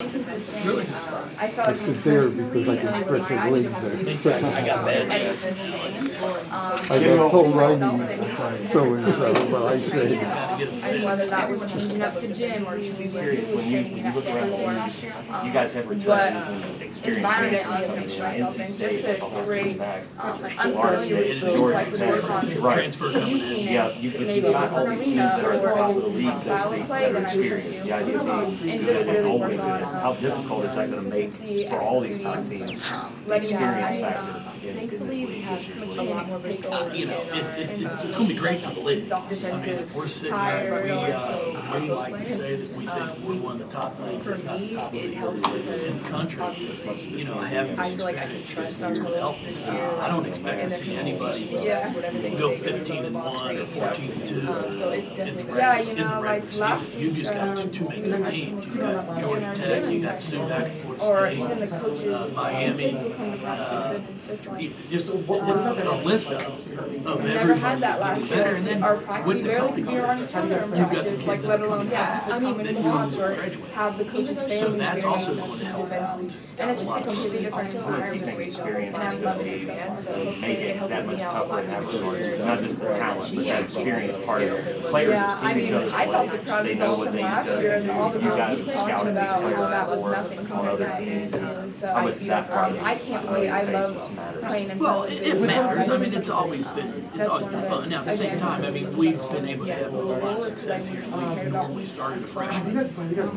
Really good spot. I felt like It's there because I can stretch a leg there. I got bad knees. I got so righty, so and so, but I say, and whether that was changing up the gym or changing who was training it up there for. You guys have returnees and experienced Environment I trainers need to make sure coming myself in, in NC just State, to Ohio create State back. unfamiliar with those type of work on. Right. Transfer coming You've in. seen Yeah, it, but maybe you've a got all different these teams arena that are at the top of the or league, a so to style of speak, play, that then are I experienced. pursue. The idea of being And good just and really ultimately work good. on How difficult is that going to make consistency, for all these top executing, teams? The letting experience guys, factor in this league this year's league. mechanics take over. You know, it's going to be great for the league. I mean, if we're sitting here, we like to say that we think we're one of the top leagues, if not the top leagues in the country. You know, having this experience, it's going to help us. I don't expect to see anybody go 15-1 or 14-2. So it's definitely Yeah, in you the know, like regular last season. week, You've just got two main teams. You've got Georgia Tech, you got Sioux back and forth or State, even the coaches, Miami. kids will come to practice and it's just like. Just a list of We never everybody had that that's last getting better. And year. then Our practice, we with the barely company, could be around each other in you've got some practice, kids like that let are alone coming have back the common that cost will or graduate. have the coaches' families. So that's very also going to help out. And it's just a completely different environment. Experience And I'm loving it so is far. So to hopefully make it it helps that much me out. tougher and have regards, not just the talent, but that experience part of it. Players Yeah, have I seen each mean, other's I felt the plays. crowd They was know awesome what they need last to year, and all the do. You girls guys keep are talking scouting about each how other that was for nothing on compared other to teams. so I'm with that part. I can't wait. I love playing in Well, front of it matters. I mean, it's always been fun. Now, at the same time, I mean, we've been able to have a lot of success here. We normally started a freshman I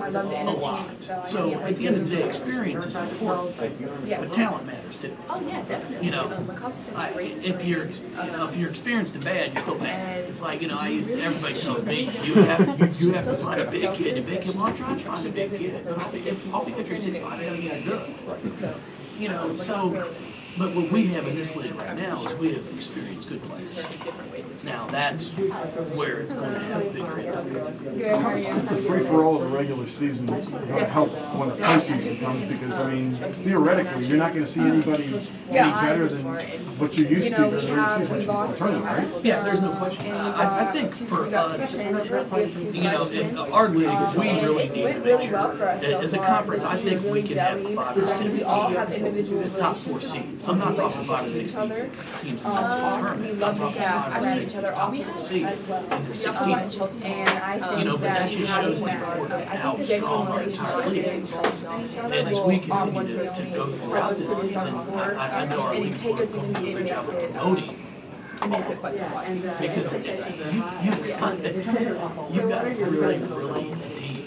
love the a lot. entertainment, so I So can't at wait the end to of the day, experience is important, but talent matters too. Oh yeah, definitely. You know, because it's such a great if you're experienced to bad, you're still bad. It's like, you know, everybody tells me you have to find a big kid. A big kid, well, I'm trying to find a big kid. All because you're 6'5", doesn't mean you're good. You know, so. But what we have in this league right now is we have experienced good players. Now that's where it's going to have a bigger impact. it's the free-for-all of the regular season going to help when the postseason comes because, I mean, theoretically, you're not going to see anybody any better than what you're used to during the regular season, which is the tournament, right? Yeah, there's no question. I think for us, you know, in our league, we really it need went to really make well sure, for us so as a far. conference, The I team think we really can have jellied. 5 or 6 We all have teams individual as top 4 seeds. I'm not talking 5 or 6 teams in the We NCAA tournament. I'm love to talking have 5 or around 6 each as other top off 4 seeds, as well. and there's 16. And I think You know, but that that just having shows the that, importance of I how think strong our genuine entire league relationships is. with each other And as will we on continue one to field go throughout this season, I know our and league's take going us to even do a good job of deeper. promoting. It makes it fun to watch. Because you've got a really, really deep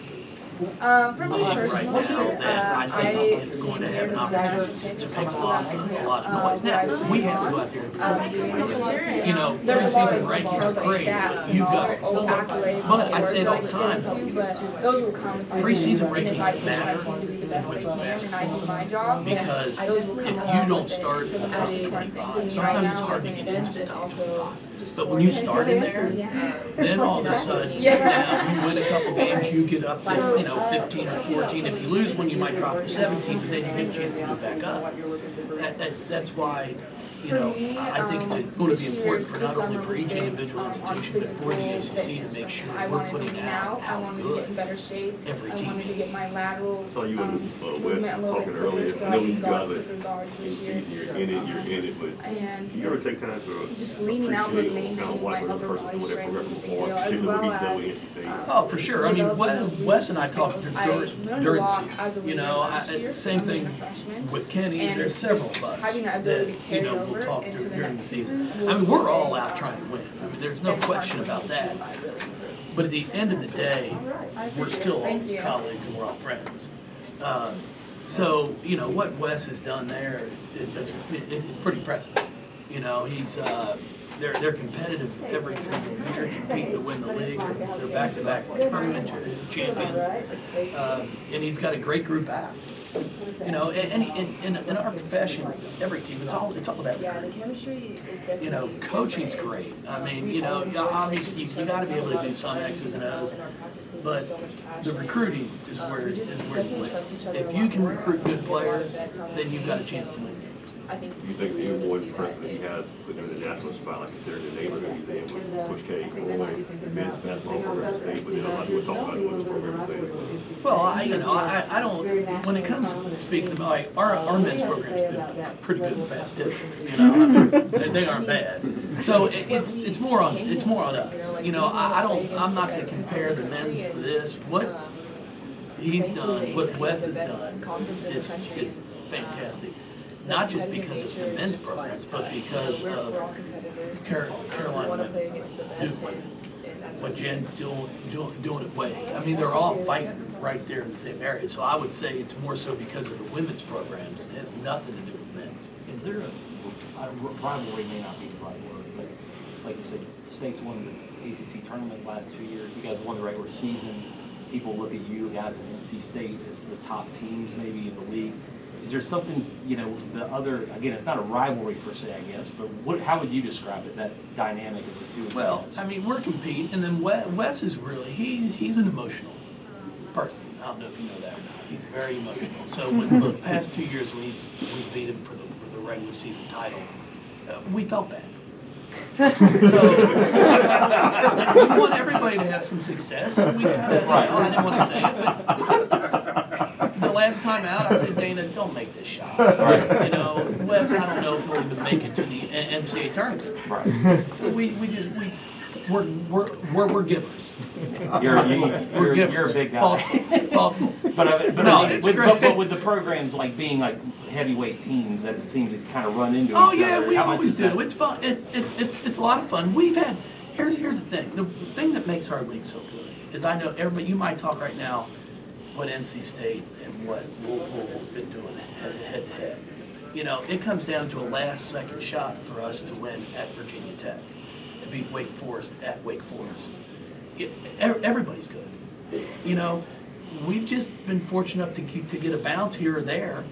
For me league right personally, now that I think it's going to have an opportunity to make a lot of noise. Now, we have to go out there and compete. You know, preseason rankings are great, but you've got, but I say it all the time, those will come preseason rankings matter in women's basketball. Because if you don't start in the top 25, sometimes it's hard to get into the top 25. But when you start in there, then all of a sudden, now you win a couple games, you get up to, you know, 15 or 14. If you lose one, you might drop to 17, but then you get a chance to get back up. That's why, you know, I think it's going to be important for not only for each individual institution, but for the SEC to make sure I we're wanted to putting be out out. I how wanted to get in good better shape. every I team wanted to is. get my lateral So you and Wes movement a little talking bit earlier, quicker so I I know can you guard guys are different guards in this year. season, you're in it, but And you ever take time to just leaning out but appreciate kind of maintaining my watching the upper person body doing that strength is a progressive big form, deal, as particularly well what he's done with as NC State? Oh, for sure. I mean, Wes and I talked I during learned a the lot season. as a You leader know, last year, same being thing a freshman. with Kenny. And There's several of us having that that, ability to you carry know, over we'll talk into the during the next season. season I mean, will we're all be out trying to win. I mean, there's no and hard question for me about to that. see if I really improve. But at the end of the day, we're still all Thank you. colleagues and we're all friends. So, you know, what Wes has done there, it's pretty impressive. You know, they're competitive every single year, competing to win the league. They're back-to-back tournament champions. And he's got a great group out. You know, and in our profession, every team, it's all about Yeah, the recruiting. chemistry is definitely. You know, coaching's great. I mean, you know, obviously you got to be able to do some X's and O's, but the recruiting is where you win. If you can recruit good players, then you've got a chance to win games. I think You think we'll the be able to see one that person that he in has within the national spot, like you said, in the neighborhood, he's in with Coach K, Illinois, men's basketball program in state, but then a lot of people talk about the women's program in state. Well, I don't, when it comes to speaking about, like, our men's program's been pretty good in the past too. You know, I mean, they aren't bad. So it's more on us. You know, I'm not gonna compare the men's to this. What he's done, what Wes has done is fantastic. Not just because of the men's programs, but because of Carolina women, Duke women, what Jen's doing at Wake. I mean, they're all fighting right there in the same area. So I would say it's more so because of the women's programs. It has nothing to do with men's. Is there a rivalry, may not be the right word, but like you said, the state's won the ACC tournament the last 2 years. You guys won the regular season. People look at you guys at NC State as the top teams maybe in the league. Is there something, you know, the other, again, it's not a rivalry per se, I guess, but how would you describe it, that dynamic of the two of you Well, guys? I mean, we're competing, and then Wes is really, he's an emotional person. I don't know if you know that or not. He's very emotional. So with the past 2 years when we beat him for the regular season title, we felt bad. So we want everybody to have some success. So we kind of, I didn't want to say it, but the last time out, I said, Dana, don't make this shot. You know, Wes, I don't know if we'll even make it to the NCAA tournament. Right. So we're givers. You're a big guy. Thoughtful. But No, it's great. but with the programs like being like heavyweight teams that seem to kind of run into Oh each yeah, other. we how much always is that? do. It's fun. It's a lot of fun. We've had, here's the thing. The thing that makes our league so good is I know everybody, you might talk right now what NC State and what Louisville's been doing head to head. You know, it comes down to a last second shot for us to win at Virginia Tech, to beat Wake Forest at Wake Forest. Everybody's good. You know, we've just been fortunate enough to get a bounce here or there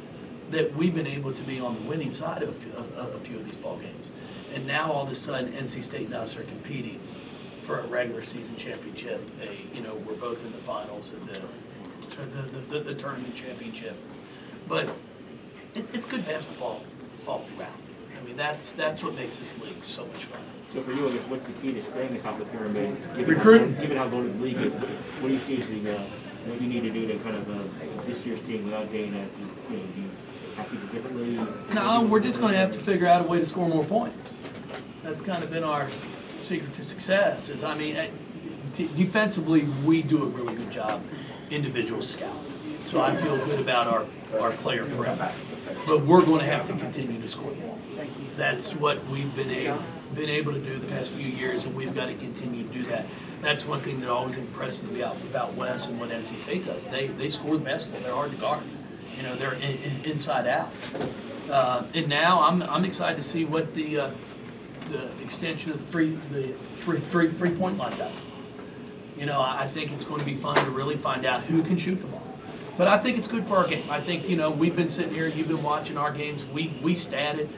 that we've been able to be on the winning side of a few of these ball games. And now all of a sudden, NC State and us are competing for a regular season championship. You know, we're both in the finals and the tournament championship. But it's good basketball all throughout. I mean, that's what makes this league so much fun. So for you, I guess, what's the key to staying at the top of the pyramid? Recruiting. Given how loaded the league is, what do you see as what you need to do to kind of this year's team without Dana? Do you have to do differently? No, we're just going to have to figure out a way to score more points. That's kind of been our secret to success. Is, I mean, defensively, we do a really good job, individual scout. So I feel good about our player prep. But we're going to have to continue to score more. That's what we've been able to do the past few years, and we've got to continue to do that. That's one thing that always impresses me about Wes and what NC State does. They score the basketball. They're hard to guard. You know, they're inside out. And now I'm excited to see what the extension of the three-point line does. You know, I think it's going to be fun to really find out who can shoot the ball. But I think it's good for our game. I think, you know, we've been sitting here, you've been watching our games. We statted.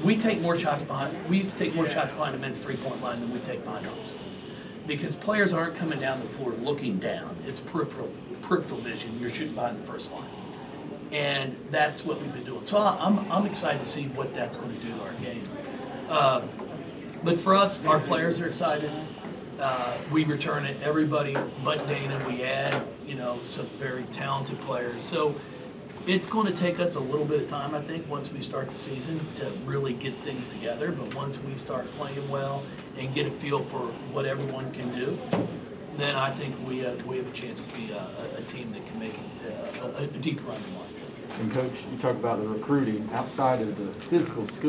We take more shots behind. We used to take more shots behind the men's three-point line than we take behind ours, because players aren't coming down the floor looking down. It's peripheral vision. You're shooting behind the first line, and that's what we've been doing. So I'm excited to see what that's going to do to our game. But for us, our players are excited. We return it. Everybody but Dana, we add, you know, some very talented players. So it's going to take us a little bit of time, I think, once we start the season to really get things together. But once we start playing well and get a feel for what everyone can do, then I think we have a chance to be a team that can make a deep run in March. And Coach, you talk about the recruiting outside of the physical skill.